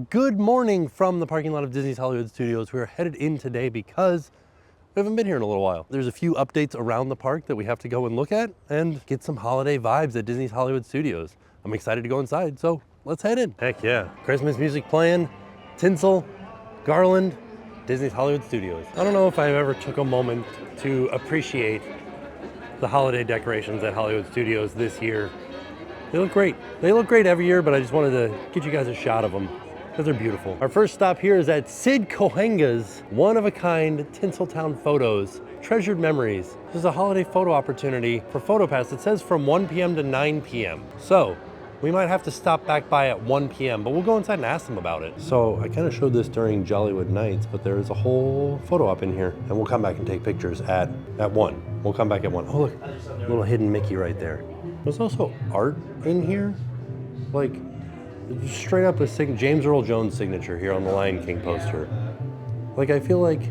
Good morning from the parking lot of Disney's Hollywood Studios. We're headed in today because we haven't been here in a little while. There's a few updates around the park that we have to go and look at and get some holiday vibes at Disney's Hollywood Studios. I'm excited to go inside, so let's head in. Heck yeah. Christmas music playing, tinsel, garland, Disney's Hollywood Studios. I don't know if I've ever took a moment to appreciate the holiday decorations at Hollywood Studios this year. They look great. They look great every year, but I just wanted to get you guys a shot of them because they're beautiful. Our first stop here is at Sid Cahuenga's one-of-a-kind Tinseltown Photos, Treasured Memories. This is a holiday photo opportunity for PhotoPass. It says from 1 p.m. to 9 p.m. So we might have to stop back by at 1 p.m., but we'll go inside and ask them about it. So I kind of showed this during Jollywood Nights, but there is a whole photo op in here, and we'll come back and take pictures at 1. We'll come back at 1. Oh, look, a little hidden Mickey right there. There's also art in here, like straight up a James Earl Jones signature here on the Lion King poster. Like, I feel like,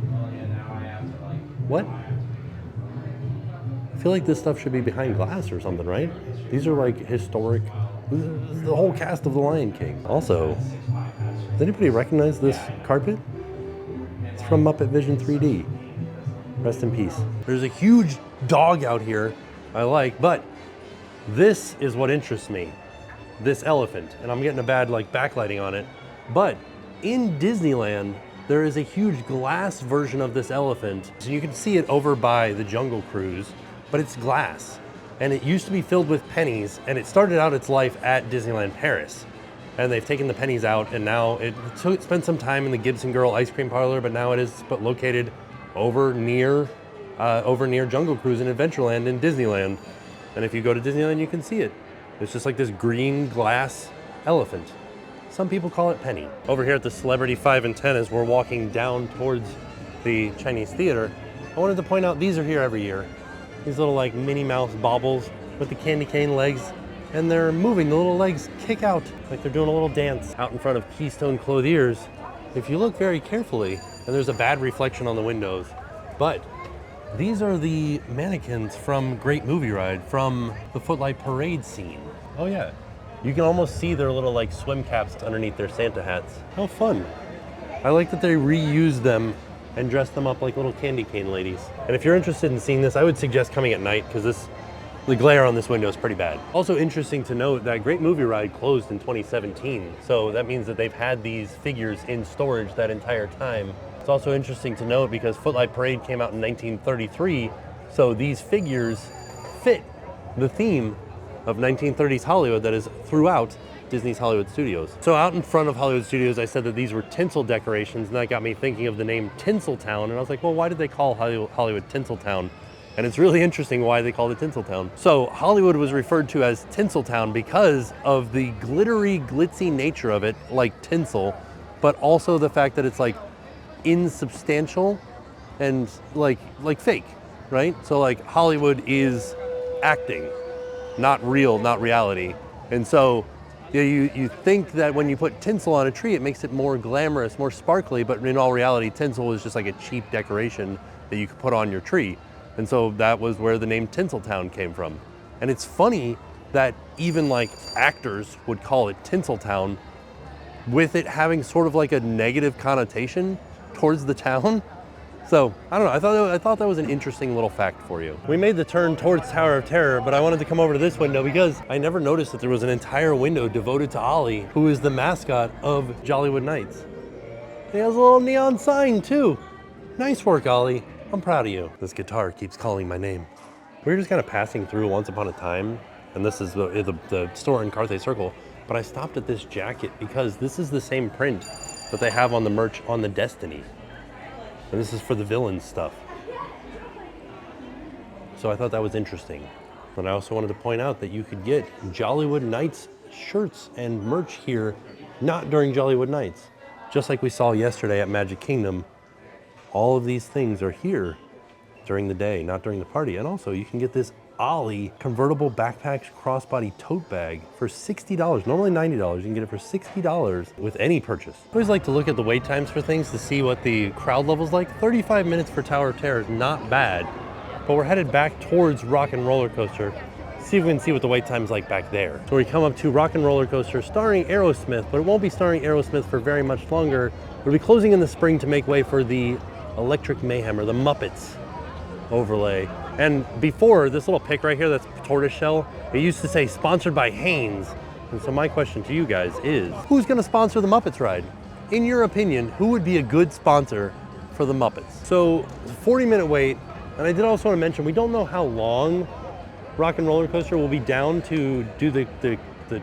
what? I feel like this stuff should be behind glass or something, right? These are like historic, this is the whole cast of the Lion King. Also, does anybody recognize this carpet? It's from Muppet Vision 3D. Rest in peace. There's a huge dog out here I like, but this is what interests me, this elephant, and I'm getting a bad backlighting on it, but in Disneyland, there is a huge glass version of this elephant. So you can see it over by the Jungle Cruise, but it's glass. And it used to be filled with pennies, and it started out its life at Disneyland Paris. And they've taken the pennies out, and now it spent some time in the Gibson Girl ice cream parlor, but now it is located over near Jungle Cruise and Adventureland in Disneyland. And if you go to Disneyland, you can see it. It's just like this green glass elephant. Some people call it Penny. Over here at the Celebrity 5 and 10, as we're walking down towards the Chinese Theater, I wanted to point out these are here every year. These little Minnie Mouse baubles with the candy cane legs, and they're moving. The little legs kick out like they're doing a little dance out in front of Keystone Clothiers. If you look very carefully, and there's a bad reflection on the windows, but these are the mannequins from Great Movie Ride, from the Footlight Parade scene. Oh yeah, you can almost see their little swim caps underneath their Santa hats. How fun. I like that they reused them and dressed them up like little candy cane ladies. And if you're interested in seeing this, I would suggest coming at night because the glare on this window is pretty bad. Also interesting to note that Great Movie Ride closed in 2017. So that means that they've had these figures in storage that entire time. It's also interesting to note because Footlight Parade came out in 1933, so these figures fit the theme of 1930s Hollywood that is throughout Disney's Hollywood Studios. So out in front of Hollywood Studios, I said that these were tinsel decorations, and that got me thinking of the name Tinseltown, and I was like, well, why did they call Hollywood Tinseltown? And it's really interesting why they called it Tinseltown. So Hollywood was referred to as Tinseltown because of the glittery, glitzy nature of it, like tinsel, but also the fact that it's insubstantial and like fake, right? So Hollywood is acting, not real, not reality. And so you think that when you put tinsel on a tree, it makes it more glamorous, more sparkly, but in all reality, tinsel is just like a cheap decoration that you could put on your tree. And so that was where the name Tinseltown came from. And it's funny that even actors would call it Tinseltown, with it having sort of a negative connotation towards the town. So I don't know, I thought that was an interesting little fact for you. We made the turn towards Tower of Terror, but I wanted to come over to this window because I never noticed that there was an entire window devoted to Ollie, who is the mascot of Jollywood Nights. He has a little neon sign too. Nice work, Ollie. I'm proud of you. This guitar keeps calling my name. We were just kind of passing through Once Upon a Time, and this is the store in Carthay Circle, but I stopped at this jacket because this is the same print that they have on the merch on the Destiny. And this is for the villain stuff. So I thought that was interesting. And I also wanted to point out that you could get Jollywood Nights shirts and merch here, not during Jollywood Nights. Just like we saw yesterday at Magic Kingdom, all of these things are here during the day, not during the party. And also you can get this Ollie convertible backpack crossbody tote bag for $60. Normally $90. You can get it for $60 with any purchase. I always like to look at the wait times for things to see what the crowd level's like. 35 minutes for Tower of Terror is not bad, but we're headed back towards Rock and Roller Coaster. see if we can see what the wait time's like back there. So we come up to Rock and Roller Coaster starring Aerosmith, but it won't be starring Aerosmith for very much longer. It'll be closing in the spring to make way for the Electric Mayhem, or the Muppets overlay. And before, this little pic right here that's tortoiseshell, it used to say sponsored by Hanes. And so my question to you guys is, who's gonna sponsor the Muppets ride? In your opinion, who would be a good sponsor for the Muppets? So 40-minute wait, and I did also want to mention, we don't know how long Rock and Roller Coaster will be down to do the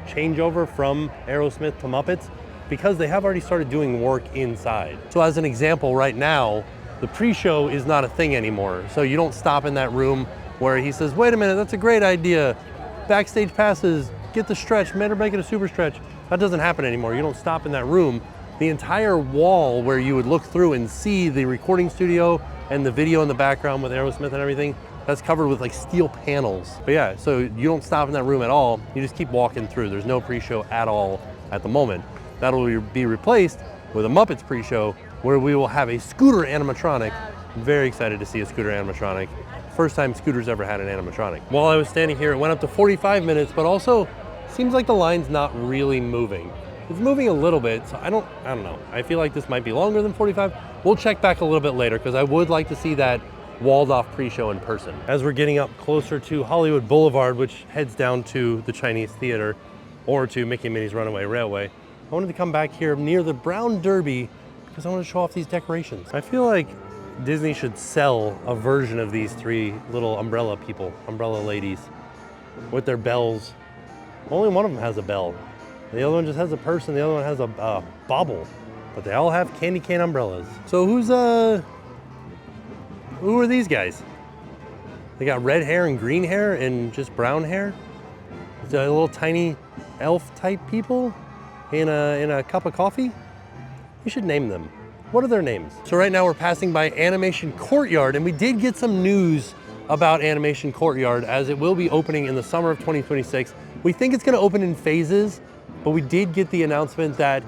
changeover from Aerosmith to Muppets, because they have already started doing work inside. So as an example, right now, the pre-show is not a thing anymore. So you don't stop in that room where he says, wait a minute, that's a great idea. Backstage passes, get the stretch, better make it a super stretch. That doesn't happen anymore. You don't stop in that room. The entire wall where you would look through and see the recording studio and the video in the background with Aerosmith and everything, that's covered with like steel panels. But yeah, so you don't stop in that room at all. You just keep walking through. There's no pre-show at all at the moment. That'll be replaced with a Muppets pre-show where we will have a scooter animatronic. I'm very excited to see a scooter animatronic. First time Scooter's ever had an animatronic. While I was standing here, it went up to 45 minutes, but also seems like the line's not really moving. It's moving a little bit, so I don't know. I feel like this might be longer than 45. We'll check back a little bit later, because I would like to see that walled off pre-show in person. As we're getting up closer to Hollywood Boulevard, which heads down to the Chinese Theater or to Mickey and Minnie's Runaway Railway, I wanted to come back here near the Brown Derby because I want to show off these decorations. I feel like Disney should sell a version of these three little umbrella people, umbrella ladies, with their bells. Only one of them has a bell. The other one just has a purse, and the other one has a bauble. But they all have candy cane umbrellas. So who are these guys? They got red hair and green hair and just brown hair. The little tiny elf type people in a cup of coffee. We should name them. What are their names? So right now we're passing by Animation Courtyard, and we did get some news about Animation Courtyard, as it will be opening in the summer of 2026. We think it's gonna open in phases, but we did get the announcement that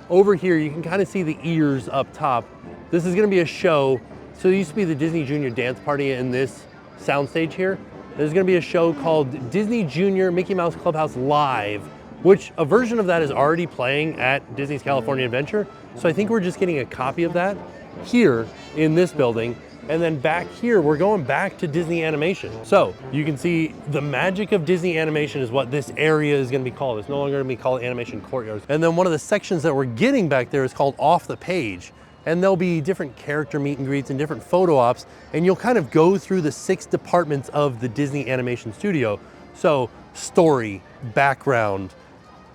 over here you can kind of see the ears up top. This is gonna be a show. So there used to be the Disney Junior Dance Party in this soundstage here. There's gonna be a show called Disney Junior Mickey Mouse Clubhouse Live, which a version of that is already playing at Disney's California Adventure. So I think we're just getting a copy of that here in this building. And then back here, we're going back to Disney Animation. So you can see the magic of Disney Animation is what this area is gonna be called. It's no longer gonna be called Animation Courtyard. And then one of the sections that we're getting back there is called Off the Page. And there'll be different character meet and greets and different photo ops. And you'll kind of go through the 6 departments of the Disney Animation Studio. So story, background,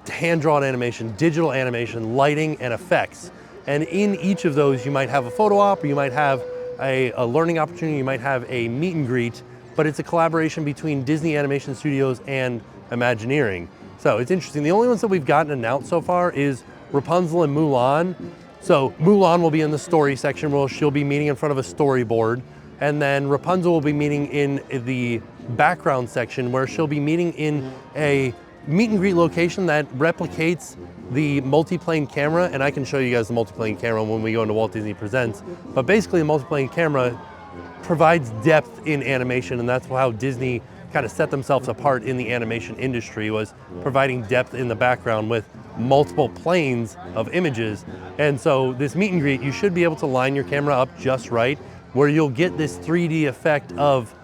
hand-drawn animation, digital animation, lighting, and effects. And in each of those, you might have a photo op, or you might have a learning opportunity, you might have a meet and greet, but it's a collaboration between Disney Animation Studios and Imagineering. So it's interesting. The only ones that we've gotten announced so far is Rapunzel and Mulan. So Mulan will be in the story section where she'll be meeting in front of a storyboard. And then Rapunzel will be meeting in the background section where she'll be meeting in a meet and greet location that replicates the multiplane camera, and I can show you guys the multiplane camera when we go into Walt Disney Presents. But basically, the multiplane camera provides depth in animation, and that's how Disney kind of set themselves apart in the animation industry, was providing depth in the background with multiple planes of images. And so this meet and greet, you should be able to line your camera up just right, where you'll get this 3D effect of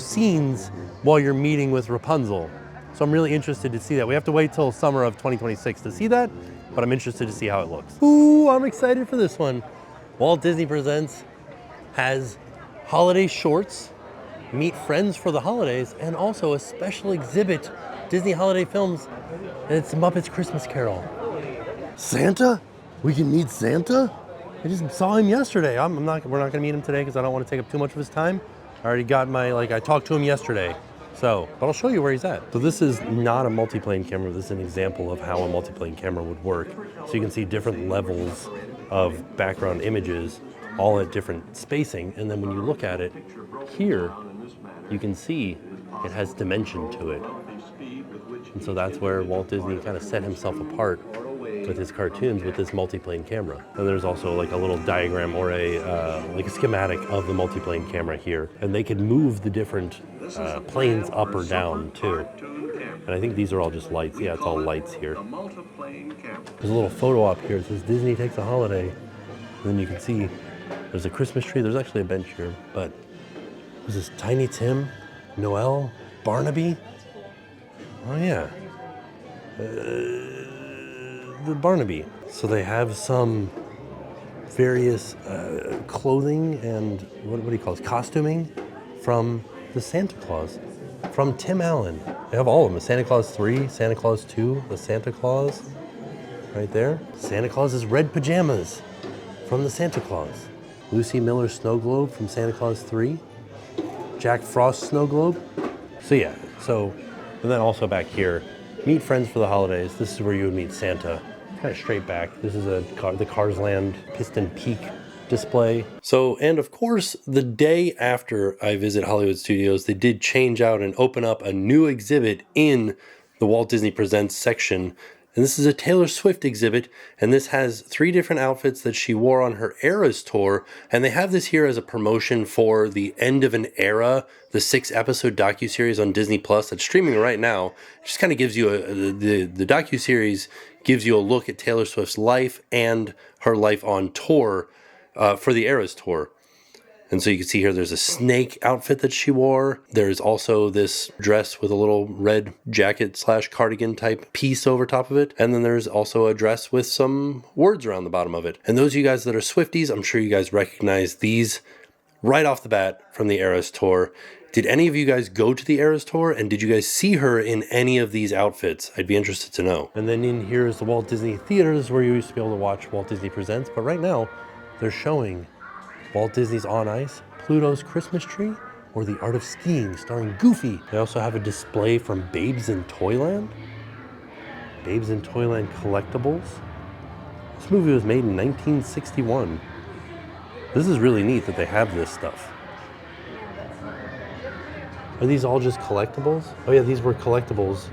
scenes while you're meeting with Rapunzel. So I'm really interested to see that. We have to wait till summer of 2026 to see that, but I'm interested to see how it looks. Ooh, I'm excited for this one. Walt Disney Presents has holiday shorts, meet friends for the holidays, and also a special exhibit, Disney holiday films, and it's Muppets Christmas Carol. Santa? We can meet Santa? I just saw him yesterday. we're not gonna meet him today because I don't want to take up too much of his time. I already got I talked to him yesterday. So, but I'll show you where he's at. So this is not a multiplane camera. This is an example of how a multiplane camera would work. So you can see different levels of background images, all at different spacing. And then when you look at it here, you can see it has dimension to it. And so that's where Walt Disney kind of set himself apart with his cartoons with this multiplane camera. And there's also like a little diagram or like a schematic of the multiplane camera here. And they could move the different planes up or down too. And I think these are all just lights. Yeah, it's all lights here. There's a little photo up here. It says Disney takes a holiday. And then you can see there's a Christmas tree. There's actually a bench here, but there's this Tiny Tim, Noel, Barnaby. Oh yeah, the Barnaby. So they have some various clothing and what do you call it? Costuming from the Santa Claus, from Tim Allen. They have all of them. The Santa Claus 3, Santa Claus 2, the Santa Claus, right there. Santa Claus's red pajamas from the Santa Claus. Lucy Miller's snow globe from Santa Claus 3. Jack Frost's snow globe. So yeah, and then also back here, meet friends for the holidays. This is where you would meet Santa. Kind of straight back. This is the Cars Land Piston Peak display. So, and of course, the day after I visit Hollywood Studios, they did change out and open up a new exhibit in the Walt Disney Presents section. And this is a Taylor Swift exhibit, and this has 3 different outfits that she wore on her Eras tour, and they have this here as a promotion for the end of an era, the 6-episode docuseries on Disney Plus that's streaming right now. It just kind of gives you the docuseries gives you a look at Taylor Swift's life and her life on tour for the Eras tour. And so you can see here there's a snake outfit that she wore. There's also this dress with a little red jacket / cardigan type piece over top of it. And then there's also a dress with some words around the bottom of it. And those of you guys that are Swifties, I'm sure you guys recognize these right off the bat from the Eras tour. Did any of you guys go to the Eras tour, and did you guys see her in any of these outfits? I'd be interested to know. And then in here is the Walt Disney Theaters where you used to be able to watch Walt Disney Presents. But right now, they're showing Walt Disney's On Ice, Pluto's Christmas Tree, or The Art of Skiing starring Goofy. They also have a display from Babes in Toyland. Babes in Toyland collectibles. This movie was made in 1961. This is really neat that they have this stuff. Are these all just collectibles? Oh yeah, these were collectibles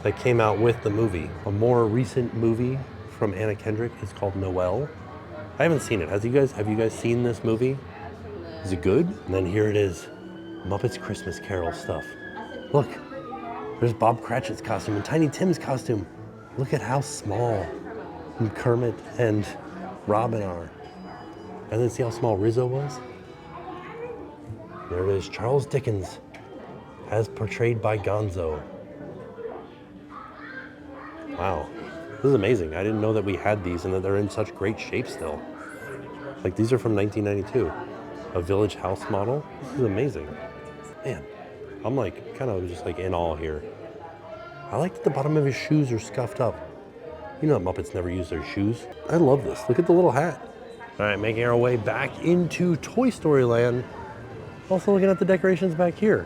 that came out with the movie. A more recent movie from Anna Kendrick is called Noel. I haven't seen it. Have you guys seen this movie? Is it good? And then here it is, Muppets Christmas Carol stuff. Look, there's Bob Cratchit's costume and Tiny Tim's costume. Look at how small Kermit and Robin are. And then see how small Rizzo was? There it is, Charles Dickens, as portrayed by Gonzo. Wow, this is amazing. I didn't know that we had these and that they're in such great shape still. Like these are from 1992. A Village House model. This is amazing. Man, I'm like kind of just like in awe here. I like that the bottom of his shoes are scuffed up. You know Muppets never use their shoes. I love this. Look at the little hat. All right, making our way back into Toy Story Land. Also looking at the decorations back here.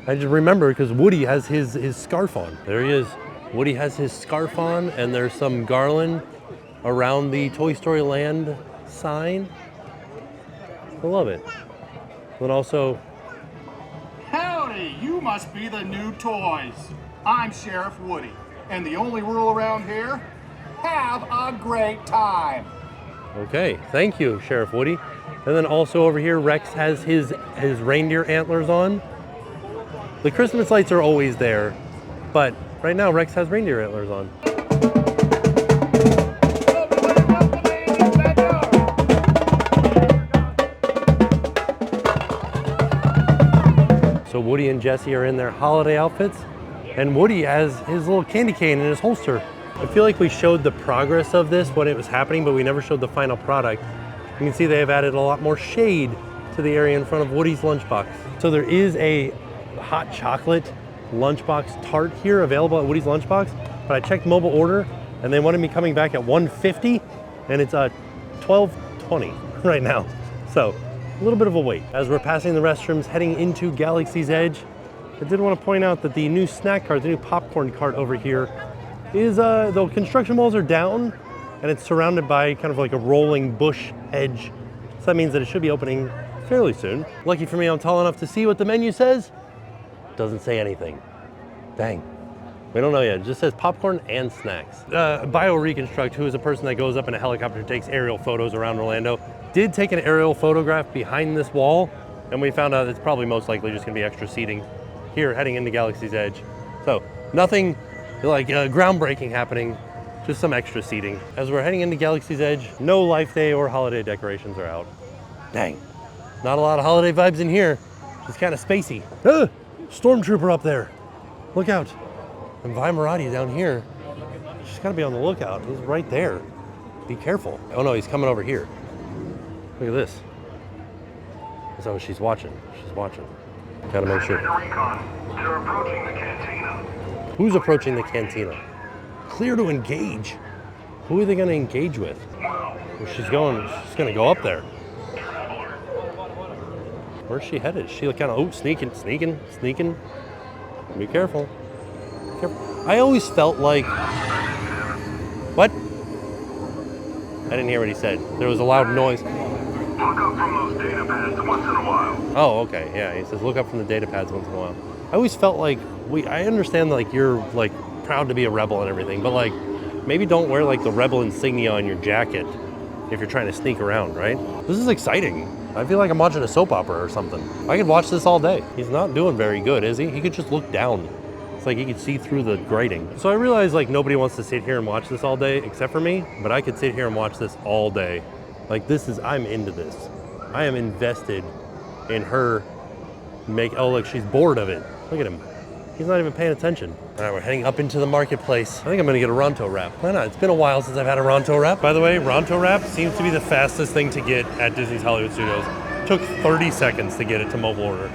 I just remember because Woody has his scarf on. There he is. Woody has his scarf on, and there's some garland around the Toy Story Land sign. I love it. But also, howdy, you must be the new toys. I'm Sheriff Woody, and the only rule around here, have a great time. okay, thank you, Sheriff Woody. And then also over here, Rex has his reindeer antlers on. The Christmas lights are always there, but right now Rex has reindeer antlers on. So Woody and Jessie are in their holiday outfits, and Woody has his little candy cane in his holster. I feel like we showed the progress of this when it was happening, but we never showed the final product. You can see they have added a lot more shade to the area in front of Woody's lunchbox. So there is a hot chocolate lunchbox tart here available at Woody's Lunchbox, but I checked mobile order and they wanted me coming back at $150, and it's $12.20 right now. So a little bit of a wait. As we're passing the restrooms heading into Galaxy's Edge, I did want to point out that the new snack cart, the new popcorn cart over here is, the construction walls are down and it's surrounded by kind of like a rolling bush hedge. So that means that it should be opening fairly soon. Lucky for me, I'm tall enough to see what the menu says. Doesn't say anything. Dang. We don't know yet. It just says popcorn and snacks. BioReconstruct, who is a person that goes up in a helicopter and takes aerial photos around Orlando, did take an aerial photograph behind this wall, and we found out it's probably most likely just gonna be extra seating here heading into Galaxy's Edge. So nothing like groundbreaking happening, just some extra seating. As we're heading into Galaxy's Edge, no Life Day or holiday decorations are out. Dang, not a lot of holiday vibes in here. It's kind of spacey. Stormtrooper up there. Look out. And Vi Marati down here. She's gotta be on the lookout. He's right there. Be careful. Oh no, he's coming over here. Look at this. So she's watching. She's watching. Gotta make sure. They're approaching the cantina. Who's approaching the cantina? Clear to engage. Who are they gonna engage with? Well, she's gonna go up there. Where's she headed? She kind of, sneaking. Be careful. I always felt like, what? I didn't hear what he said. There was a loud noise. Look up from those data pads once in a while. Oh, okay, yeah. He says look up from the data pads once in a while. I always felt like I understand like you're like proud to be a rebel and everything, but like maybe don't wear like the rebel insignia on your jacket if you're trying to sneak around, right? This is exciting. I feel like I'm watching a soap opera or something. I could watch this all day. He's not doing very good, is he? He could just look down. It's like he could see through the grating. So I realize like nobody wants to sit here and watch this all day except for me, but I could sit here and watch this all day. Like I'm into this. I am invested in her oh look, she's bored of it. Look at him. He's not even paying attention. All right, we're heading up into the marketplace. I think I'm gonna get a Ronto wrap. Why not? It's been a while since I've had a Ronto wrap. By the way, Ronto wrap seems to be the fastest thing to get at Disney's Hollywood Studios. It took 30 seconds to get it to mobile order.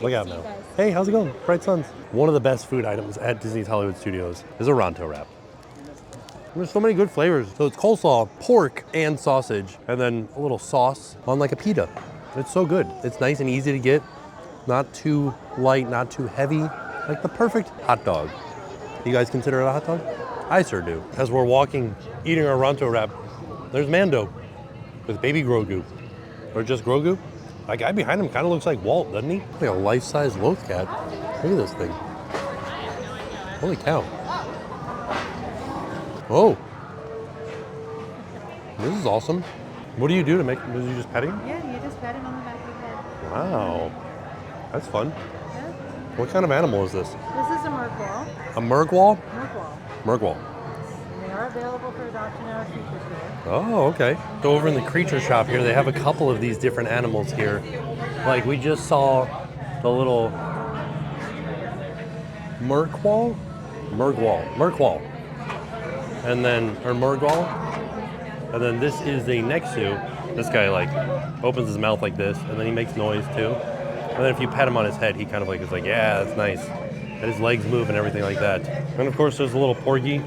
Look out now. Hey, how's it going? Bright Suns. One of the best food items at Disney's Hollywood Studios is a Ronto wrap. There's so many good flavors. So it's coleslaw, pork, and sausage, and then a little sauce on like a pita. It's so good. It's nice and easy to get. Not too light, not too heavy. Like the perfect hot dog. You guys consider it a hot dog? I sure do. As we're walking, eating our Ronto wrap, there's Mando with baby Grogu. Or just Grogu. That guy behind him kind of looks like Walt, doesn't he? Like a life-size Loth cat. Look at this thing. Holy cow. Oh. This is awesome. What do you do to make, do you just pet him? Yeah, you just pet him on the back of the head. Wow. That's fun. Yeah. What kind of animal is this? This is a Merkwall. A Merkwall? Merkwall. Merkwall. And they are available for adoption at our feature store. Oh, okay. So over in the creature shop here, they have a couple of these different animals here. Like we just saw the little Merkwall? Merkwall. And then, or Mergwall. And then this is the Nexu. This guy like opens his mouth like this, and then he makes noise too. And then if you pat him on his head, he kind of like is like, yeah, that's nice. And his legs move and everything like that. And of course, there's a little Porgy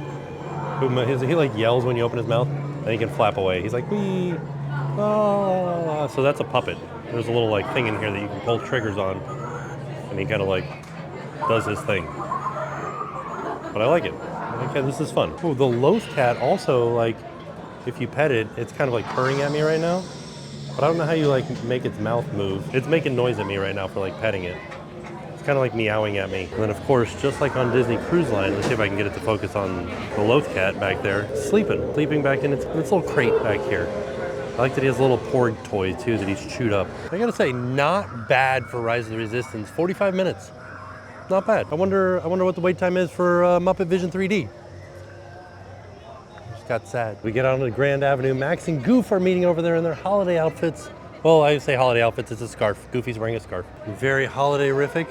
who he like yells when you open his mouth, and he can flap away. He's like, wee, ah. So that's a puppet. There's a little like thing in here that you can pull triggers on, and he kind of like does his thing. But I like it. Okay, this is fun. Oh, the Loth cat also, like, if you pet it, it's kind of like purring at me right now. But I don't know how you like make its mouth move. It's making noise at me right now for like petting it. It's kind of like meowing at me. And then of course, just like on Disney Cruise Line, let's see if I can get it to focus on the Loth cat back there. Sleeping back in its little crate back here. I like that he has a little Porg toy too that he's chewed up. I gotta say, not bad for Rise of the Resistance. 45 minutes. Not bad. I wonder what the wait time is for Muppet Vision 3D. Just got sad. We get out onto Grand Avenue. Max and Goof are meeting over there in their holiday outfits. Well, I say holiday outfits, it's a scarf. Goofy's wearing a scarf. Very holiday-rific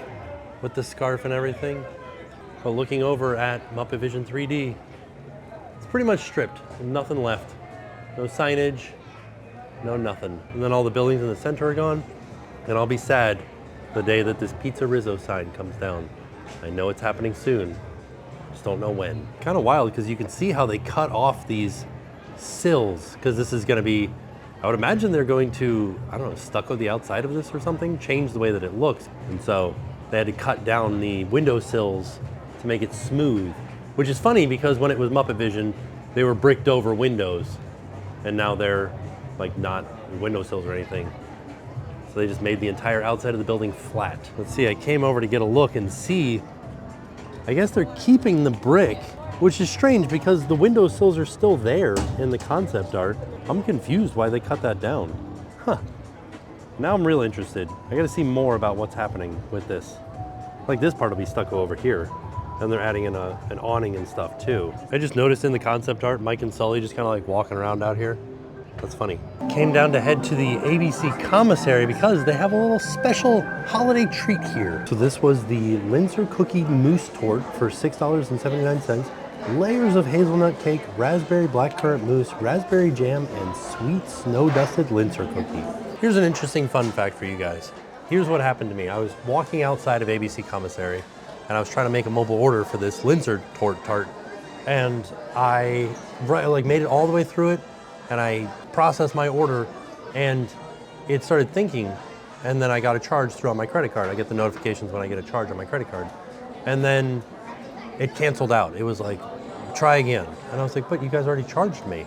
with the scarf and everything. But looking over at Muppet Vision 3D, it's pretty much stripped. Nothing left. No signage, no nothing. And then all the buildings in the center are gone. And I'll be sad the day that this Pizza Rizzo sign comes down. I know it's happening soon, just don't know when. Kind of wild because you can see how they cut off these sills, because this is going to be, I would imagine they're going to, I don't know, stucco the outside of this or something, change the way that it looks. And so they had to cut down the window sills to make it smooth, which is funny because when it was Muppet Vision, they were bricked over windows, and now they're like not windowsills or anything. So they just made the entire outside of the building flat. Let's see, I came over to get a look and see, I guess they're keeping the brick, which is strange because the windowsills are still there in the concept art. I'm confused why they cut that down. Huh. Now I'm real interested. I gotta see more about what's happening with this. Like this part will be stucco over here. And they're adding in an awning and stuff too. I just noticed in the concept art, Mike and Sully just kind of like walking around out here. That's funny. Came down to head to the ABC commissary because they have a little special holiday treat here. So this was the Linzer Cookie Mousse Torte for $6.79. Layers of hazelnut cake, raspberry blackcurrant mousse, raspberry jam, and sweet snow-dusted Linzer cookie. Here's an interesting fun fact for you guys. Here's what happened to me. I was walking outside of ABC commissary and I was trying to make a mobile order for this Linzer tart, and I made it all the way through it, and I processed my order, and it started thinking, and then I got a charge through on my credit card. I get the notifications when I get a charge on my credit card, and then it canceled out. It was like, try again, and I was like, but you guys already charged me.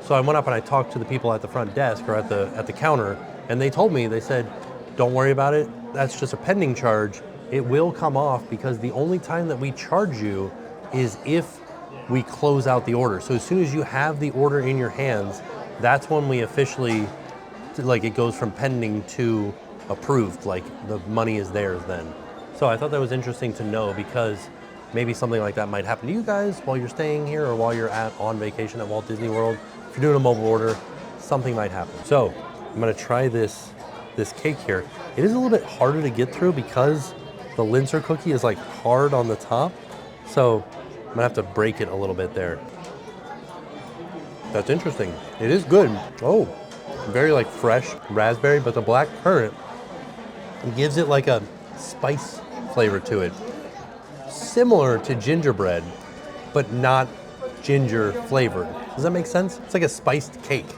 So I went up and I talked to the people at the front desk or at the counter, and they told me, they said, don't worry about it. That's just a pending charge. It will come off because the only time that we charge you is if we close out the order. So as soon as you have the order in your hands, that's when we officially, like it goes from pending to approved, like the money is theirs then. So I thought that was interesting to know because maybe something like that might happen to you guys while you're staying here or while you're on vacation at Walt Disney World. If you're doing a mobile order, something might happen. So I'm gonna try this cake here. It is a little bit harder to get through because the Linzer cookie is like hard on the top. So I'm gonna have to break it a little bit there. That's interesting. It is good. Oh, very like fresh raspberry, but the black currant gives it like a spice flavor to it. Similar to gingerbread, but not ginger flavored. Does that make sense? It's like a spiced cake.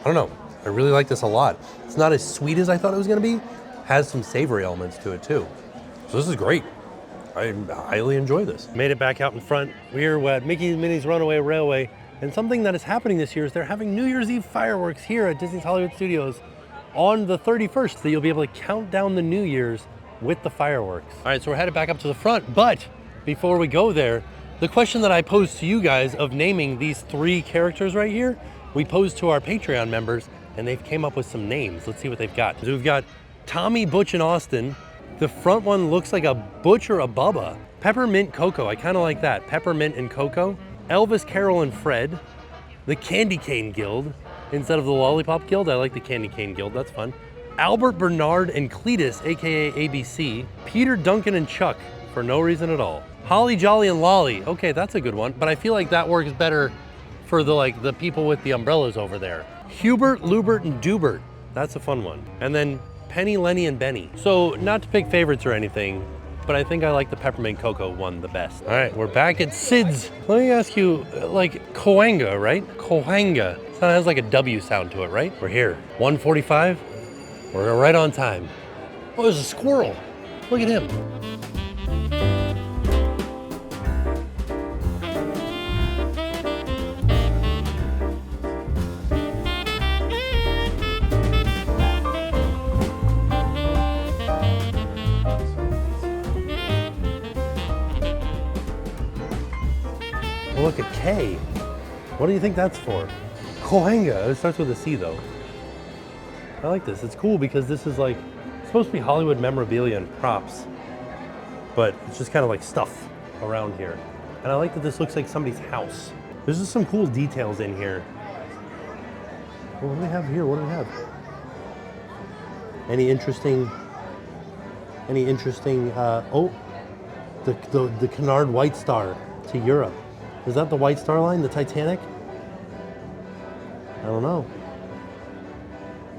I don't know. I really like this a lot. It's not as sweet as I thought it was gonna be. Has some savory elements to it too. So this is great. I highly enjoy this. Made it back out in front. We're at Mickey's Minnie's Runaway Railway, and something that is happening this year is they're having New Year's Eve fireworks here at Disney's Hollywood Studios on the 31st, so you'll be able to count down the New Year's with the fireworks. All right, so we're headed back up to the front, but before we go there, the question that I posed to you guys of naming these 3 characters right here, we posed to our Patreon members, and they've came up with some names. Let's see what they've got. So we've got Tommy, Butch, and Austin. The front one looks like a Butch or a Bubba. Peppermint Cocoa, I kind of like that. Peppermint and Cocoa. Elvis, Carol, and Fred. The Candy Cane Guild. Instead of the Lollipop Guild, I like the Candy Cane Guild, that's fun. Albert, Bernard, and Cletus, AKA ABC. Peter, Duncan, and Chuck, for no reason at all. Holly, Jolly, and Lolly. Okay, that's a good one, but I feel like that works better for the people with the umbrellas over there. Hubert, Lubert, and Dubert. That's a fun one. And then Penny, Lenny, and Benny. So not to pick favorites or anything, but I think I like the Peppermint Cocoa one the best. All right, we're back at Sid's. Let me ask you, like Coanga, right? Coanga. That has like a W sound to it, right? We're here. 1:45. We're right on time. Oh, there's a squirrel. Look at him. Oh, look at K. What do you think that's for? Coanga. It starts with a C though. I like this. It's cool because this is like supposed to be Hollywood memorabilia and props, but it's just kind of like stuff around here. And I like that this looks like somebody's house. There's just some cool details in here. Well, what do we have here? What do we have? Any interesting? Oh, the Canard White Star to Europe. Is that the White Star Line, the Titanic? I don't know.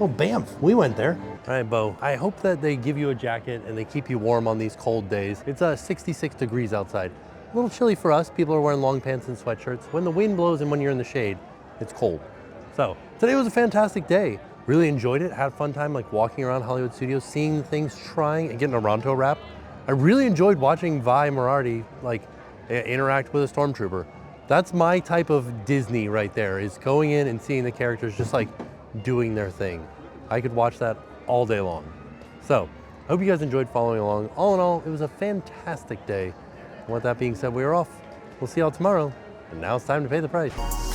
Oh, Banff, we went there. All right, Bo, I hope that they give you a jacket and they keep you warm on these cold days. It's 66 degrees outside. A little chilly for us. People are wearing long pants and sweatshirts. When the wind blows and when you're in the shade, it's cold. So today was a fantastic day. Really enjoyed it. Had a fun time like walking around Hollywood Studios, seeing things, trying and getting a Ronto wrap. I really enjoyed watching Vi Moriarty like interact with a stormtrooper. That's my type of Disney right there, is going in and seeing the characters just like doing their thing. I could watch that all day long. So I hope you guys enjoyed following along. All in all, it was a fantastic day. And with that being said, we are off. We'll see y'all tomorrow. And now it's time to pay the price.